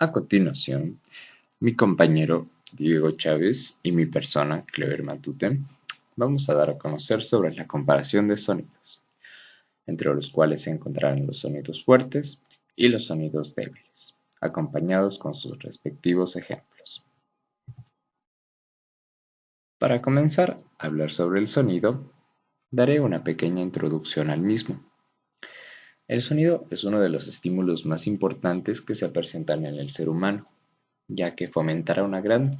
A continuación, mi compañero Diego Chávez y mi persona, Clever Matute, vamos a dar a conocer sobre la comparación de sonidos, entre los cuales se encontrarán los sonidos fuertes y los sonidos débiles, acompañados con sus respectivos ejemplos. Para comenzar a hablar sobre el sonido, daré una pequeña introducción al mismo. El sonido es uno de los estímulos más importantes que se presentan en el ser humano, ya que fomentará una gran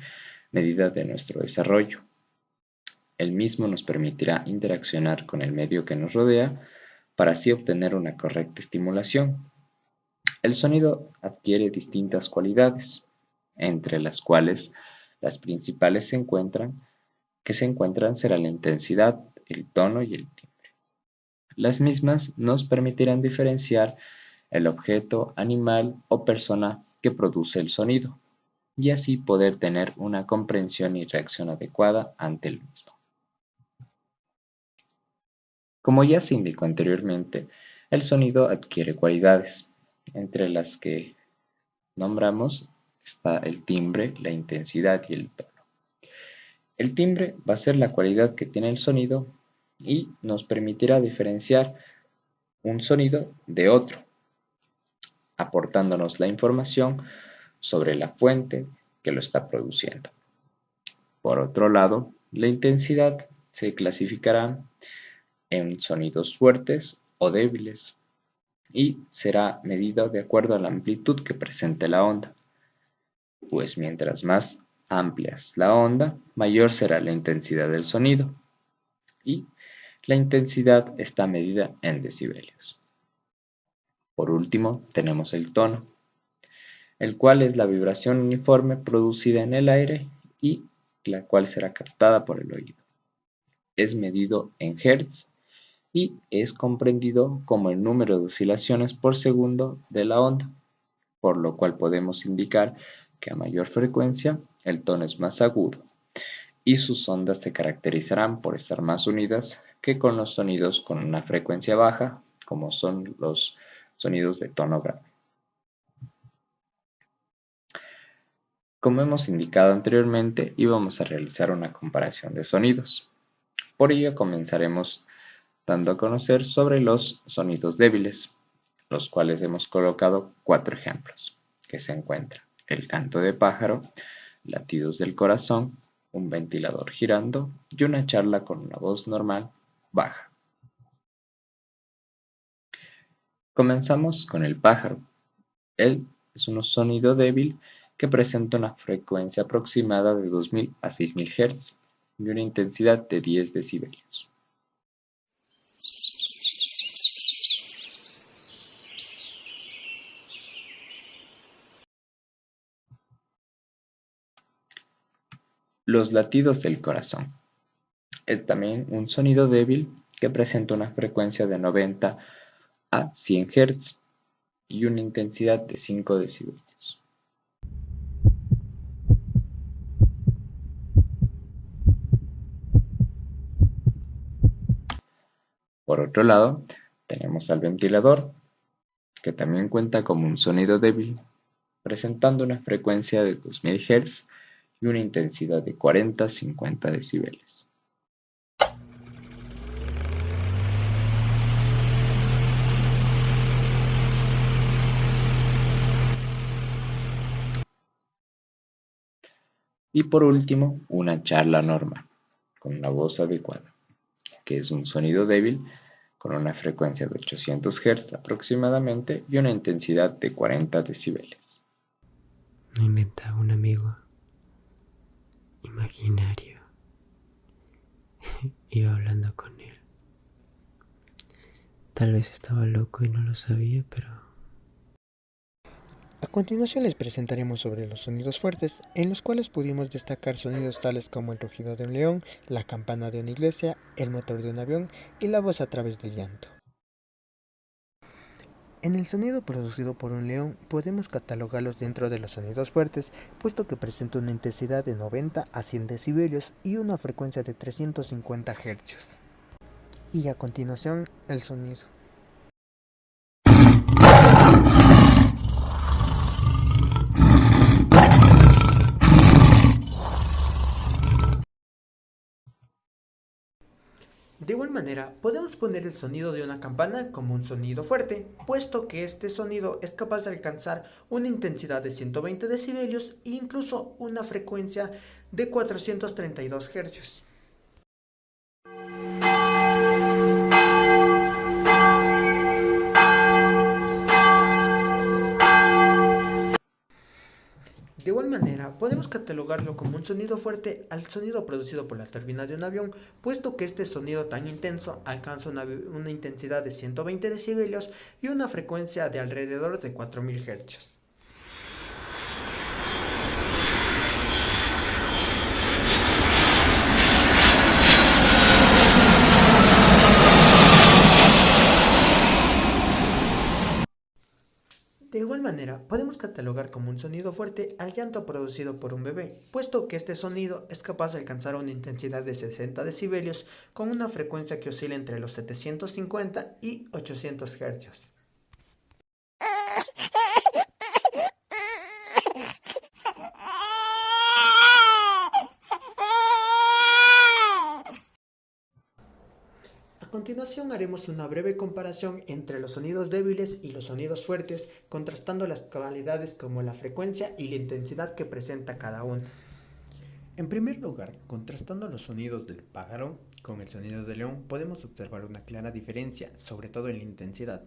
medida de nuestro desarrollo. El mismo nos permitirá interaccionar con el medio que nos rodea para así obtener una correcta estimulación. El sonido adquiere distintas cualidades, entre las cuales las principales se encuentran serán la intensidad, el tono y el timbre. Las mismas nos permitirán diferenciar el objeto, animal o persona que produce el sonido, y así poder tener una comprensión y reacción adecuada ante el mismo. Como ya se indicó anteriormente, el sonido adquiere cualidades, entre las que nombramos está el timbre, la intensidad y el tono. El timbre va a ser la cualidad que tiene el sonido y nos permitirá diferenciar un sonido de otro, aportándonos la información sobre la fuente que lo está produciendo. Por otro lado, la intensidad se clasificará en sonidos fuertes o débiles y será medida de acuerdo a la amplitud que presente la onda, pues mientras más amplia es la onda, mayor será la intensidad del sonido, y la intensidad está medida en decibelios. Por último, tenemos el tono, el cual es la vibración uniforme producida en el aire y la cual será captada por el oído. Es medido en hertz y es comprendido como el número de oscilaciones por segundo de la onda, por lo cual podemos indicar que a mayor frecuencia el tono es más agudo y sus ondas se caracterizarán por estar más unidas que con los sonidos con una frecuencia baja, como son los sonidos de tono grave. Como hemos indicado anteriormente, íbamos a realizar una comparación de sonidos. Por ello comenzaremos dando a conocer sobre los sonidos débiles, los cuales hemos colocado 4 ejemplos, que se encuentran el canto de pájaro, latidos del corazón, un ventilador girando y una charla con una voz normal baja. Comenzamos con el pájaro. Él es un sonido débil que presenta una frecuencia aproximada de 2000 a 6000 Hz y una intensidad de 10 decibelios. Los latidos del corazón. Es también un sonido débil que presenta una frecuencia de 90 a 100 Hz y una intensidad de 5 decibelios. Por otro lado, tenemos al ventilador, que también cuenta como un sonido débil, presentando una frecuencia de 2000 Hz y una intensidad de 40 a 50 decibelios. Y por último, una charla normal, con una voz adecuada, que es un sonido débil con una frecuencia de 800 Hz aproximadamente y una intensidad de 40 decibelios. Me inventaba un amigo imaginario. Iba hablando con él. Tal vez estaba loco y no lo sabía, pero... A continuación les presentaremos sobre los sonidos fuertes, en los cuales pudimos destacar sonidos tales como el rugido de un león, la campana de una iglesia, el motor de un avión y la voz a través del llanto. En el sonido producido por un león podemos catalogarlos dentro de los sonidos fuertes, puesto que presenta una intensidad de 90 a 100 decibelios y una frecuencia de 350 Hz. Y a continuación, el sonido. De igual manera, podemos poner el sonido de una campana como un sonido fuerte, puesto que este sonido es capaz de alcanzar una intensidad de 120 decibelios e incluso una frecuencia de 432 Hz. De igual manera, podemos catalogarlo como un sonido fuerte al sonido producido por la turbina de un avión, puesto que este sonido tan intenso alcanza una intensidad de 120 decibelios y una frecuencia de alrededor de 4000 Hz. De igual manera, podemos catalogar como un sonido fuerte al llanto producido por un bebé, puesto que este sonido es capaz de alcanzar una intensidad de 60 decibelios con una frecuencia que oscila entre los 750 y 800 Hz. A continuación haremos una breve comparación entre los sonidos débiles y los sonidos fuertes, contrastando las cualidades como la frecuencia y la intensidad que presenta cada uno. En primer lugar, contrastando los sonidos del pájaro con el sonido del león, podemos observar una clara diferencia, sobre todo en la intensidad,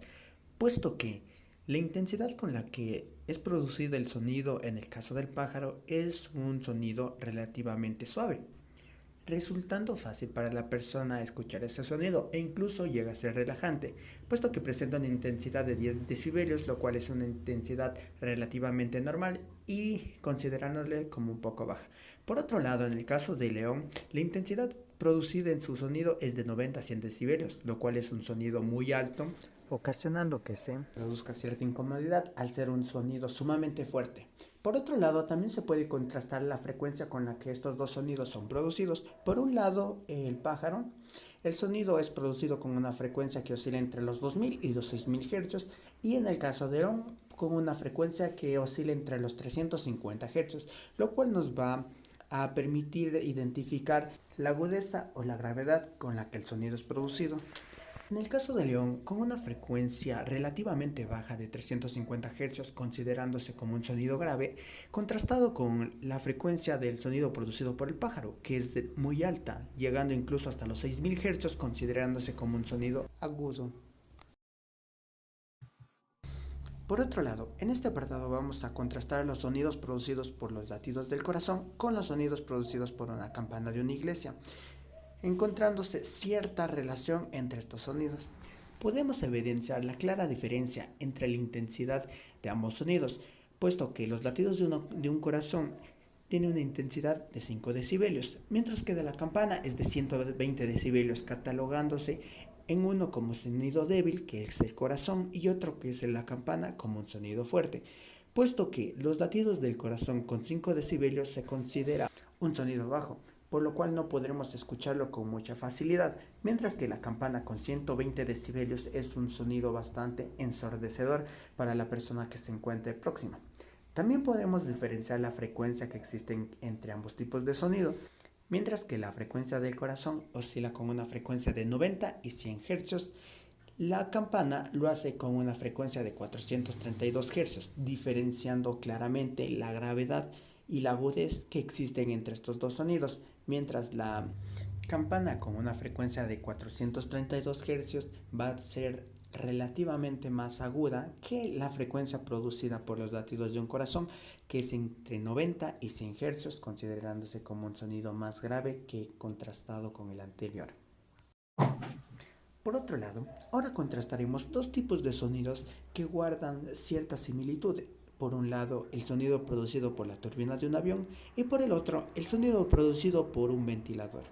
puesto que la intensidad con la que es producido el sonido en el caso del pájaro es un sonido relativamente suave, resultando fácil para la persona escuchar ese sonido e incluso llega a ser relajante, puesto que presenta una intensidad de 10 decibelios, lo cual es una intensidad relativamente normal y considerándole como un poco baja. Por otro lado, en el caso de león, la intensidad producida en su sonido es de 90 a 100 decibelios, lo cual es un sonido muy alto, ocasionando que se produzca cierta incomodidad al ser un sonido sumamente fuerte. Por otro lado, también se puede contrastar la frecuencia con la que estos dos sonidos son producidos. Por un lado, el pájaro, el sonido es producido con una frecuencia que oscila entre los 2000 y los 6000 Hz, y en el caso de león, con una frecuencia que oscila entre los 350 Hz, lo cual nos va a permitir identificar la agudeza o la gravedad con la que el sonido es producido. En el caso de león, con una frecuencia relativamente baja de 350 Hz, considerándose como un sonido grave, contrastado con la frecuencia del sonido producido por el pájaro, que es muy alta, llegando incluso hasta los 6000 Hz, considerándose como un sonido agudo. Por otro lado, en este apartado vamos a contrastar los sonidos producidos por los latidos del corazón con los sonidos producidos por una campana de una iglesia, encontrándose cierta relación entre estos sonidos. Podemos evidenciar la clara diferencia entre la intensidad de ambos sonidos, puesto que los latidos de un corazón tienen una intensidad de 5 decibelios, mientras que de la campana es de 120 decibelios, catalogándose en uno como sonido débil, que es el corazón, y otro que es la campana como un sonido fuerte, puesto que los latidos del corazón con 5 decibelios se considera un sonido bajo, por lo cual no podremos escucharlo con mucha facilidad, mientras que la campana con 120 decibelios es un sonido bastante ensordecedor para la persona que se encuentre próxima. También podemos diferenciar la frecuencia que existe entre ambos tipos de sonido, mientras que la frecuencia del corazón oscila con una frecuencia de 90 y 100 Hz, la campana lo hace con una frecuencia de 432 Hz, diferenciando claramente la gravedad y la agudez que existen entre estos dos sonidos, mientras la campana con una frecuencia de 432 Hz va a ser relativamente más aguda que la frecuencia producida por los latidos de un corazón, que es entre 90 y 100 Hz, considerándose como un sonido más grave que contrastado con el anterior. Por otro lado, ahora contrastaremos dos tipos de sonidos que guardan cierta similitud. Por un lado, el sonido producido por la turbina de un avión y por el otro, el sonido producido por un ventilador.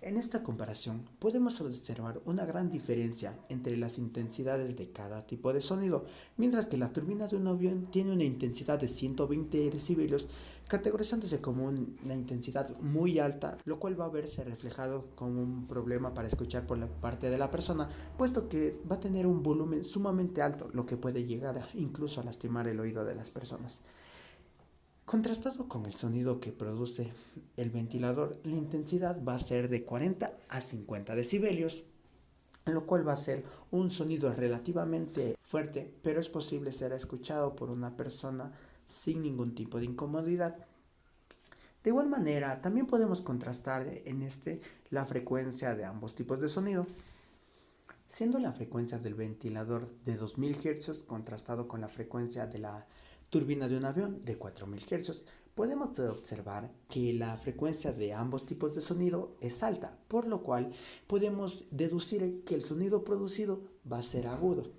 En esta comparación podemos observar una gran diferencia entre las intensidades de cada tipo de sonido, mientras que la turbina de un avión tiene una intensidad de 120 decibelios, categorizándose como una intensidad muy alta, lo cual va a verse reflejado como un problema para escuchar por la parte de la persona, puesto que va a tener un volumen sumamente alto, lo que puede llegar incluso a lastimar el oído de las personas. Contrastado con el sonido que produce el ventilador, la intensidad va a ser de 40 a 50 decibelios, lo cual va a ser un sonido relativamente fuerte, pero es posible ser escuchado por una persona sin ningún tipo de incomodidad. De igual manera, también podemos contrastar en la frecuencia de ambos tipos de sonido, siendo la frecuencia del ventilador de 2000 Hz contrastado con la frecuencia de la turbina de un avión de 4000 Hz. Podemos observar que la frecuencia de ambos tipos de sonido es alta, por lo cual podemos deducir que el sonido producido va a ser agudo.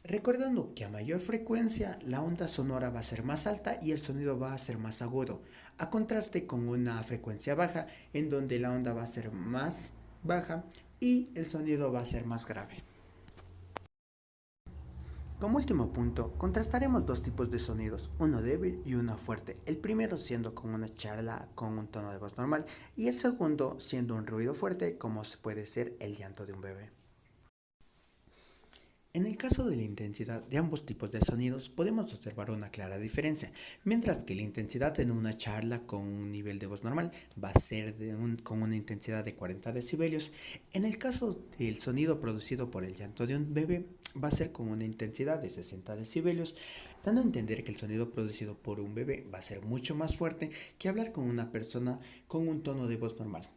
Recordando que a mayor frecuencia la onda sonora va a ser más alta y el sonido va a ser más agudo, a contraste con una frecuencia baja en donde la onda va a ser más baja y el sonido va a ser más grave. Como último punto, contrastaremos dos tipos de sonidos, uno débil y uno fuerte, el primero siendo con una charla con un tono de voz normal y el segundo siendo un ruido fuerte como puede ser el llanto de un bebé. En el caso de la intensidad de ambos tipos de sonidos podemos observar una clara diferencia, mientras que la intensidad en una charla con un nivel de voz normal va a ser con una intensidad de 40 decibelios, en el caso del sonido producido por el llanto de un bebé va a ser con una intensidad de 60 decibelios, dando a entender que el sonido producido por un bebé va a ser mucho más fuerte que hablar con una persona con un tono de voz normal,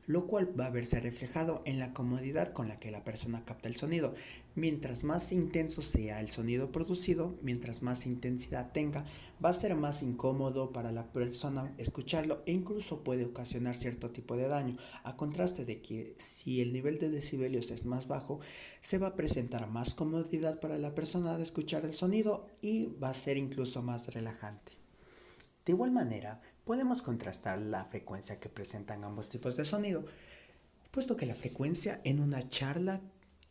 lo cual va a verse reflejado en la comodidad con la que la persona capta el sonido. Mientras más intenso sea el sonido producido, mientras más intensidad tenga, va a ser más incómodo para la persona escucharlo e incluso puede ocasionar cierto tipo de daño, a contraste de que si el nivel de decibelios es más bajo, se va a presentar más comodidad para la persona de escuchar el sonido y va a ser incluso más relajante. De igual manera, podemos contrastar la frecuencia que presentan ambos tipos de sonido, puesto que la frecuencia en una charla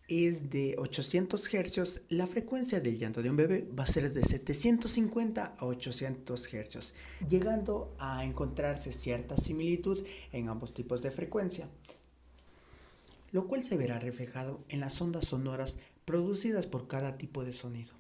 es de 800 Hz, la frecuencia del llanto de un bebé va a ser de 750 a 800 Hz, llegando a encontrarse cierta similitud en ambos tipos de frecuencia, lo cual se verá reflejado en las ondas sonoras producidas por cada tipo de sonido.